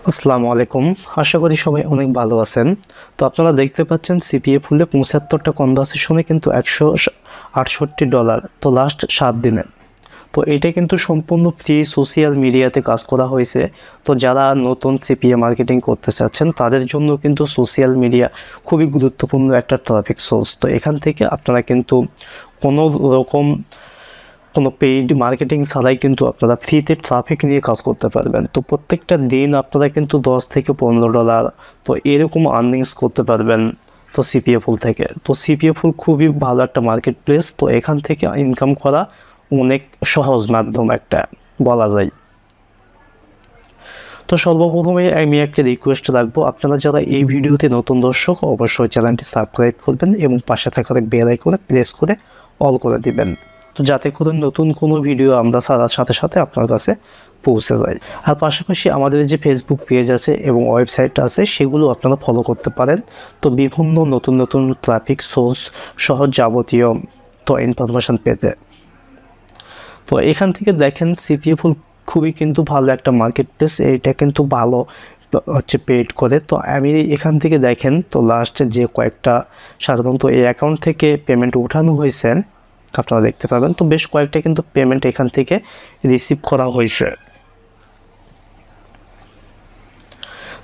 আসসালামু আলাইকুম। আশা করি সবাই অনেক ভালো আছেন। তো আপনারা দেখতে পাচ্ছেন সিপিএ ফুলে ৭৫টা কনভারসেশনে কিন্তু $168 তো লাস্ট 7 দিনে। তো এটা কিন্তু সম্পূর্ণ ফ্রি সোশ্যাল মিডিয়াতে কাজ করা হয়েছে। তো যারা নতুন সিপিএ মার্কেটিং করতে চাচ্ছেন তাদের জন্য কিন্তু সোশ্যাল মিডিয়া খুবই গুরুত্বপূর্ণ একটা ট্রাফিক সোর্স। তো এখান থেকে আপনারা কিন্তু কোনো রকম কোনো পেইড মার্কেটিং ছাড়াই কিন্তু আপনারা ফ্রিতে ট্রাফিক নিয়ে কাজ করতে পারবেন। তো প্রত্যেকটা দিন আপনারা কিন্তু $10 থেকে $15 তো এরকম আর্নিংস করতে পারবেন তো সিপিএ ফুল থেকে। তো সিপিএ ফুল খুবই ভালো একটা মার্কেট প্লেস। তো এখান থেকে ইনকাম করা অনেক সহজ মাধ্যম একটা বলা যায়। তো সর্বপ্রথমে আমি একটা রিকোয়েস্ট রাখবো, আপনারা যারা এই ভিডিওতে নতুন দর্শক অবশ্যই চ্যানেলটি সাবস্ক্রাইব করবেন এবং পাশে থাকা বেল আইকনে প্রেস করে অল করে দিবেন, তো যাতে করে নতুন কোনো ভিডিও আমরা ছাড়ার সাথে সাথে আপনার কাছে পৌঁছে যায়। আর পাশাপাশি আমাদের যে ফেসবুক পেজ আছে এবং ওয়েবসাইট আছে সেগুলো আপনারা ফলো করতে পারেন। তো বিভিন্ন নতুন নতুন ট্রাফিক সোর্স সহ যাবতীয় তো ইনফরমেশান পেতে। তো এখান থেকে দেখেন সিপিএ ফুল খুবই কিন্তু ভালো একটা মার্কেট প্লেস। এইটা কিন্তু ভালো হচ্ছে পেড করে। তো আমি এখান থেকে দেখেন তো লাস্টে যে কয়েকটা সাধারণত এই অ্যাকাউন্ট থেকে পেমেন্ট উঠানো হয়েছে আপনারা দেখতে পাবেন। তো বেশ কয়েকটা কিন্তু পেমেন্ট এখান থেকে রিসিভ করা হয়েছে।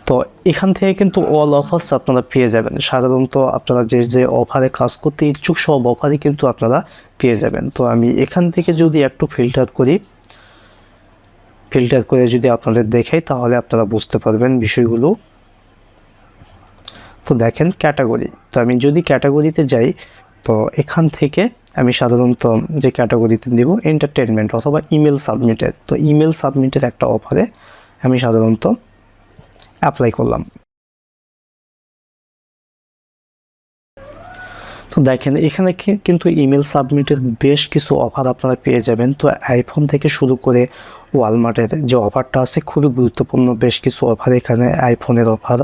তো এখান থেকে কিন্তু অল অফার্স আপনারা পেয়ে যাবেন। সাধারণত আপনারা যে যে অফারে কাজ করতে ইচ্ছুক সব অফারই কিন্তু আপনারা পেয়ে যাবেন। তো আমি এখান থেকে যদি একটু ফিল্টার করে যদি আপনাদের দেখাই তাহলে আপনারা বুঝতে পারবেন বিষয়গুলো। তো দেখেন ক্যাটাগরি, তো আমি যদি ক্যাটাগরিতে যাই তো এখান থেকে আমি সাধারণত যে ক্যাটাগরিতে দেব এন্টারটেনমেন্ট অথবা ইমেল সাবমিটের। তো ইমেল সাবমিটের একটা অফারে আমি সাধারণত অ্যাপ্লাই করলাম। তো দেখেন এখানে কিন্তু ইমেল সাবমিটের বেশ কিছু অফার আপনারা পেয়ে যাবেন। তো আইফোন থেকে শুরু করে ওয়ালমার্টের যে অফারটা আছে খুবই গুরুত্বপূর্ণ বেশ কিছু অফার এখানে, আইফোনের অফার।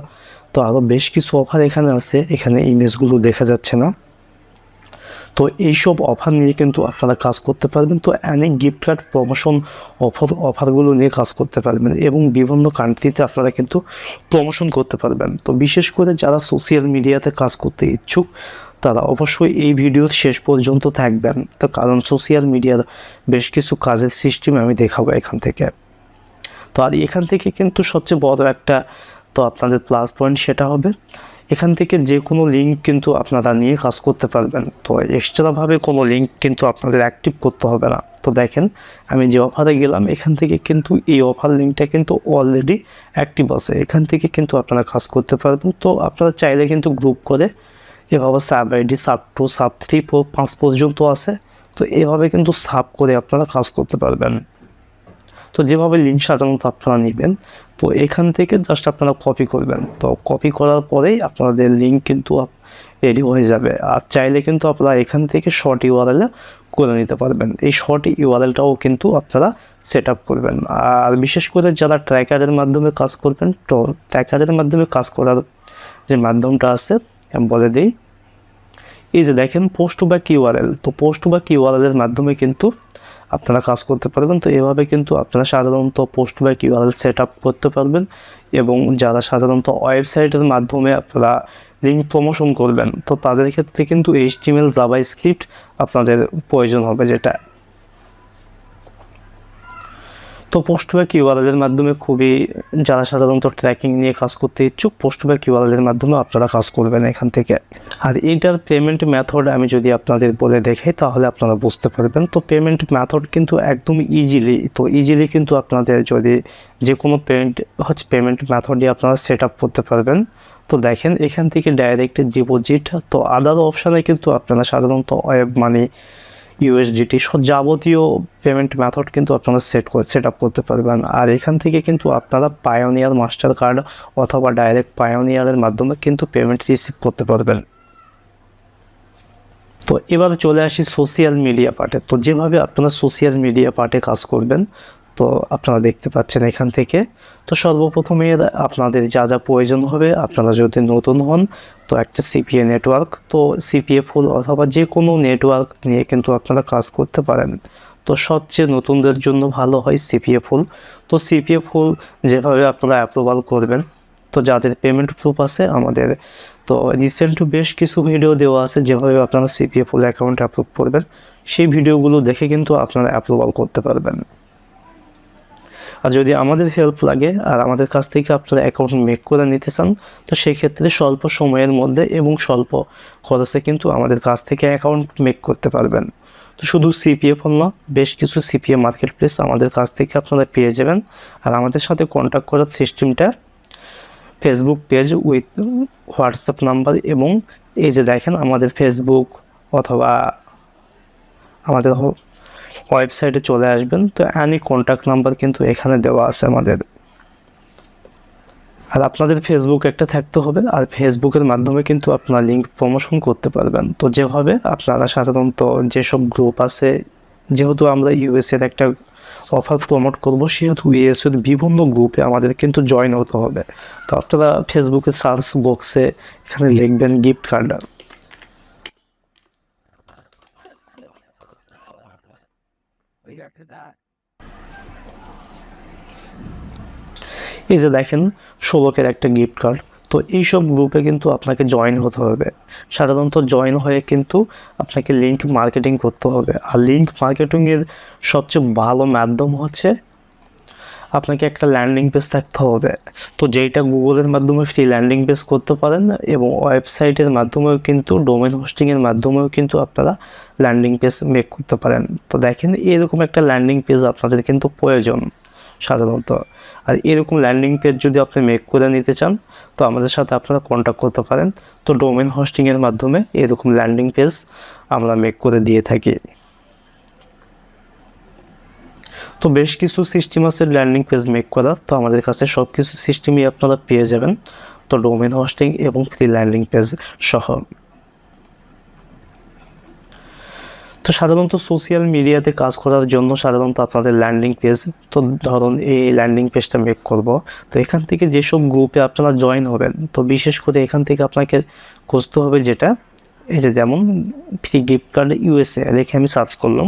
তো আরও বেশ কিছু অফার এখানে আছে, এখানে ইমেজগুলো দেখা যাচ্ছে না। তো এইসব অফার নিয়ে কিন্তু আপনারা কাজ করতে পারবেন। তো অনেক গিফট কার্ড প্রমোশন অফারগুলো নিয়ে কাজ করতে পারবেন এবং বিভিন্ন কান্ট্রিতে আপনারা কিন্তু প্রমোশন করতে পারবেন। তো বিশেষ করে যারা সোশ্যাল মিডিয়াতে কাজ করতে ইচ্ছুক তারা অবশ্যই এই ভিডিওর শেষ পর্যন্ত থাকবেন। তো কারণ সোশ্যাল মিডিয়ার বেশ কিছু কাজের সিস্টেম আমি দেখাবো এখান থেকে। তো আর এখান থেকে কিন্তু সবচেয়ে বড় একটা তো আপনাদের প্লাস পয়েন্ট সেটা হবে এখান থেকে যে কোনো লিঙ্ক কিন্তু আপনারা নিয়ে কাজ করতে পারবেন। তো এক্সট্রাভাবে কোনো লিঙ্ক কিন্তু আপনাদের অ্যাক্টিভ করতে হবে না। তো দেখেন আমি যে অফারে গেলাম এখান থেকে কিন্তু এই অফার লিঙ্কটা কিন্তু অলরেডি অ্যাক্টিভ আছে, এখান থেকে কিন্তু আপনারা কাজ করতে পারবেন। তো আপনারা চাইলে কিন্তু গ্রুপ করে এভাবে সাব আইডি সাব 2 সাব 3 5 পর্যন্ত আছে, তো এভাবে কিন্তু সাব করে আপনারা কাজ করতে পারবেন। তো যেভাবে লিঙ্ক সাধারণত আপনারা নেবেন তো এখান থেকে জাস্ট আপনারা কপি করবেন। তো কপি করার পরেই আপনাদের লিঙ্ক কিন্তু রেডি হয়ে যাবে। আর চাইলে কিন্তু আপনারা এখান থেকে শর্ট ইউআরএল করে নিতে পারবেন। এই শর্ট ইউআরএলটাও কিন্তু আপনারা সেট আপ করবেন। আর বিশেষ করে যারা ট্র্যাকারের মাধ্যমে কাজ করবেন তো ট্র্যাকারের মাধ্যমে কাজ করার যে মাধ্যমটা আছে আমি বলে দিই। এই যে দেখেন পোস্ট ব্যাক ইউআরএল, তো পোস্ট ব্যাক ইউআরএলের মাধ্যমে কিন্তু আপনারা কাজ করতে পারবেন। তো এভাবে কিন্তু আপনারা সাধারণত post back URL set up করতে পারবেন এবং যারা সাধারণত ওয়েবসাইটের মাধ্যমে আপনারা লিঙ্ক প্রমোশন করবেন তো তাদের ক্ষেত্রে কিন্তু HTML জাভাস্ক্রিপ্ট আপনাদের প্রয়োজন হবে যেটা। তো পোস্ট ব্যাক ইউআরএলের মাধ্যমে খুবই যারা সাধারণত ট্র্যাকিং নিয়ে কাজ করতে ইচ্ছুক পোস্ট ব্যাক ইউআরএলের মাধ্যমে আপনারা কাজ করবেন এখান থেকে। আর এইটার পেমেন্ট মেথড আমি যদি আপনাদের বলে দেখাই তাহলে আপনারা বুঝতে পারবেন। তো পেমেন্ট মেথড কিন্তু একদম ইজিলি কিন্তু আপনাদের যদি যে কোনো পেমেন্ট মেথডই আপনারা সেট আপ করতে পারবেন। তো দেখেন এখান থেকে ডাইরেক্ট ডিপোজিট, তো আদার অপশানে কিন্তু আপনারা সাধারণত ওয়েব মানি ইউএসডিটি যাবতীয় পেমেন্ট মেথড কিন্তু আপনারা সেট আপ করতে পারবেন। আর এখান থেকে কিন্তু আপনারা পায়োনিয়ার মাস্টার কার্ড অথবা ডাইরেক্ট পায়োনিয়ারের মাধ্যমে কিন্তু পেমেন্ট রিসিভ করতে পারবেন। তো এবার চলে আসি সোশ্যাল মিডিয়া পার্টে। তো যেভাবে আপনারা সোশ্যাল মিডিয়া পার্টে কাজ করবেন তো আপনারা দেখতে পাচ্ছেন এখান থেকে। তো সর্বপ্রথমে আপনাদের যা যা প্রয়োজন হবে, আপনারা যদি নতুন হন তো একটা সিপিএ নেটওয়ার্ক, তো সিপিএ ফুল অথবা যে কোনো নেটওয়ার্ক নিয়ে কিন্তু আপনারা কাজ করতে পারেন। তো সবচেয়ে নতুনদের জন্য ভালো হয় সিপিএ ফুল। তো সিপিএ ফুল যেভাবে আপনারা অ্যাপ্রুভাল করবেন, তো যাদের পেমেন্ট প্রুফ আছে আমাদের, তো রিসেন্ট বেশ কিছু ভিডিও দেওয়া আছে যেভাবে আপনারা সিপিএ ফুল অ্যাকাউন্ট অ্যাপ্রুভ করবেন, সেই ভিডিওগুলো দেখে কিন্তু আপনারা অ্যাপ্রুভাল করতে পারবেন। আর যদি আমাদের হেল্প লাগে আর আমাদের কাছ থেকে আপনারা অ্যাকাউন্ট মেক করে নিতে চান, তো সেক্ষেত্রে স্বল্প সময়ের মধ্যে এবং স্বল্প খরচে কিন্তু আমাদের কাছ থেকে অ্যাকাউন্ট মেক করতে পারবেন। তো শুধু সিপিএ ফোন না, বেশ কিছু সিপিএ মার্কেট প্লেস আমাদের কাছ থেকে আপনারা পেয়ে যাবেন। আর আমাদের সাথে কন্ট্যাক্ট করার সিস্টেমটা Facebook page with WhatsApp number, এবং এই যে দেখেন আমাদের ফেসবুক অথবা আমাদের ওয়েবসাইটে চলে আসবেন, তো অ্যানি কন্ট্যাক্ট নাম্বার কিন্তু এখানে দেওয়া আছে আমাদের। আর আপনাদের ফেসবুক একটা থাকতে হবে, আর ফেসবুকের মাধ্যমে কিন্তু আপনারা লিঙ্ক প্রমোশন করতে পারবেন। তো যেভাবে আপনারা সাধারণত যেসব গ্রুপ আছে, যেহেতু আমরা ইউএসএর একটা অফার প্রমোট করব, সেহেতু ইউএসএর বিভিন্ন গ্রুপে আমাদের কিন্তু জয়েন হতে হবে। তো আপনারা ফেসবুকের সার্চ বক্সে এখানে লিখবেন গিফট কার্ড। এই যে দেখেন 16 একটা গিফট কার্ড। তো এইসব গ্রুপে কিন্তু আপনাকে জয়েন হতে হবে। সাধারণত জয়েন হয়ে কিন্তু আপনাকে লিঙ্ক মার্কেটিং করতে হবে। আর লিঙ্ক মার্কেটিংয়ের সবচেয়ে ভালো মাধ্যম হচ্ছে আপনাকে একটা ল্যান্ডিং পেজ থাকতে হবে। তো যেইটা গুগলের মাধ্যমে ফ্রি ল্যান্ডিং পেজ করতে পারেন, এবং ওয়েবসাইটের মাধ্যমেও কিন্তু ডোমেন হোস্টিংয়ের মাধ্যমেও কিন্তু আপনারা ল্যান্ডিং পেজ মেক করতে পারেন। তো দেখেন এরকম একটা ল্যান্ডিং পেজ আপনাদের কিন্তু প্রয়োজন সাধারণত। আর এরকম ল্যান্ডিং পেজ যদি আপনি মেক করে নিতে চান, তো আমাদের সাথে আপনারা কন্ট্যাক্ট করতে পারেন। তো ডোমেন হোস্টিংয়ের মাধ্যমে এরকম ল্যান্ডিং পেজ আমরা মেক করে দিয়ে থাকি। তো বেশ কিছু সিস্টেম আছে ল্যান্ডিং পেজ মেক করার, তো আমাদের কাছে সব কিছু সিস্টেমই আপনারা পেয়ে যাবেন, তো ডোমেন হোস্টিং এবং ফ্রি ল্যান্ডিং পেজ সহ। তো সাধারণত সোশ্যাল মিডিয়াতে কাজ করার জন্য সাধারণত আপনাদের ল্যান্ডিং পেজ, তো ধরুন এই ল্যান্ডিং পেজটা মেক করব, তো এখান থেকে যেসব গ্রুপে আপনারা জয়েন হবেন, তো বিশেষ করে এখান থেকে আপনাকে খুঁজতে হবে যেটা, এই যে যেমন ফ্রি গিফট কার্ড ইউএসএ দেখে আমি সার্চ করলাম।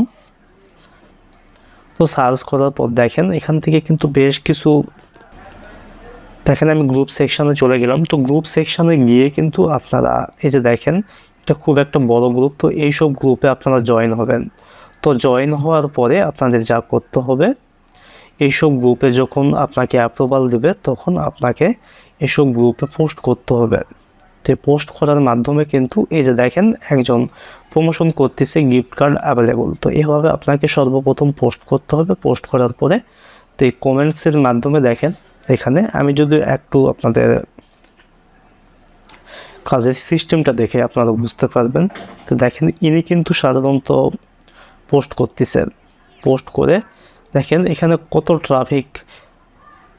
তো সার্চ করার পর দেখেন এখান থেকে কিন্তু বেশ কিছু, দেখেন আমি গ্রুপ সেকশানে চলে গেলাম। তো গ্রুপ সেকশানে গিয়ে কিন্তু আপনারা এই যে দেখেন এটা খুব একটা বড় গ্রুপ, তো এইসব গ্রুপে আপনারা জয়েন হবেন। তো জয়েন হওয়ার পরে আপনাদের যা করতে হবে, এইসব গ্রুপে যখন আপনাকে অ্যাপ্রুভাল দেবে তখন আপনাকে এইসব গ্রুপে পোস্ট করতে হবে। তো পোস্ট করার মাধ্যমে কিন্তু এই যে দেখেন একজন প্রমোশন করতেছে গিফট কার্ড অ্যাভেলেবল। তো এভাবে আপনাকে সর্বপ্রথম পোস্ট করতে হবে। পোস্ট করার পরে তো এই কমেন্টসের মাধ্যমে দেখেন এখানে আমি যদি একটু আপনাদের কাজের সিস্টেমটা দেখে আপনারা বুঝতে পারবেন। তো দেখেন ইনি কিন্তু সাধারণত পোস্ট করতেছেন, পোস্ট করে দেখেন এখানে কত ট্রাফিক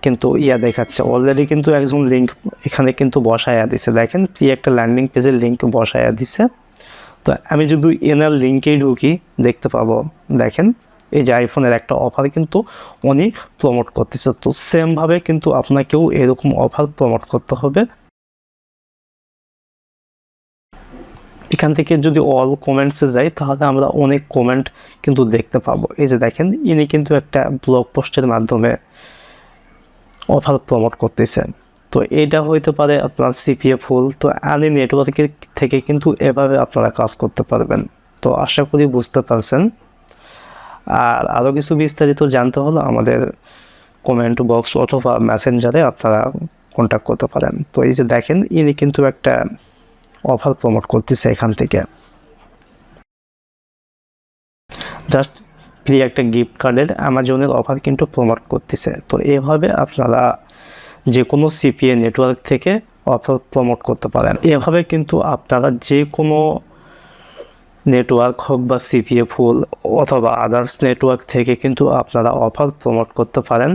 কিন্তু দেখাচ্ছে। অলরেডি কিন্তু একজন লিঙ্ক এখানে কিন্তু বসায়া দিছে, দেখেন কি একটা ল্যান্ডিং পেজের লিঙ্ক বসায়া দিছে। তো আমি যদি এনার লিঙ্কেই ঢুকি দেখতে পাবো, দেখেন এই যে আইফোনের একটা অফার কিন্তু উনি প্রমোট করতেছে। তো সেমভাবে কিন্তু আপনাকেও এরকম অফার প্রমোট করতে হবে। এখান থেকে যদি অল কমেন্টসে যাই তাহলে আমরা অনেক কমেন্ট কিন্তু দেখতে পাবো। এই যে দেখেন ইনি কিন্তু একটা ব্লগ পোস্টের মাধ্যমে অফার প্রমোট করতেছেন। তো এটা হইতে পারে আপনার সিপিএ ফুল। তো আনি নেটওয়ার্কের থেকে কিন্তু এভাবে আপনারা কাজ করতে পারবেন। তো আশা করি বুঝতে পারছেন। আর আরও কিছু বিস্তারিত জানতে হলে আমাদের কমেন্ট বক্স অথবা মেসেঞ্জারে আপনারা কন্ট্যাক্ট করতে পারেন। তো এই যে দেখেন ইনি কিন্তু একটা অফার প্রমোট করতেছে এখান থেকে, জাস্ট ফ্রি একটা গিফট কার্ডের অ্যামাজনের অফার কিন্তু প্রমোট করতেছে। তো এভাবে আপনারা যে কোনো সিপিএ নেটওয়ার্ক থেকে অফার প্রমোট করতে পারেন। এভাবে কিন্তু আপনারা যে কোনো নেটওয়ার্ক হোক বা সিপিএ ফুল অথবা আদার্স নেটওয়ার্ক থেকে কিন্তু আপনারা অফার প্রমোট করতে পারেন।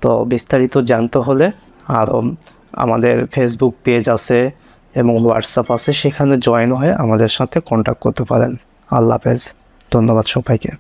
তো বিস্তারিত জানতে হলে আরও আমাদের ফেসবুক পেজ আছে এবং হোয়াটসঅ্যাপ আছে, সেখানে জয়েন হয়ে আমাদের সাথে কন্ট্যাক্ট করতে পারেন। আল্লাহ হাফেজ, ধন্যবাদ সবাইকে।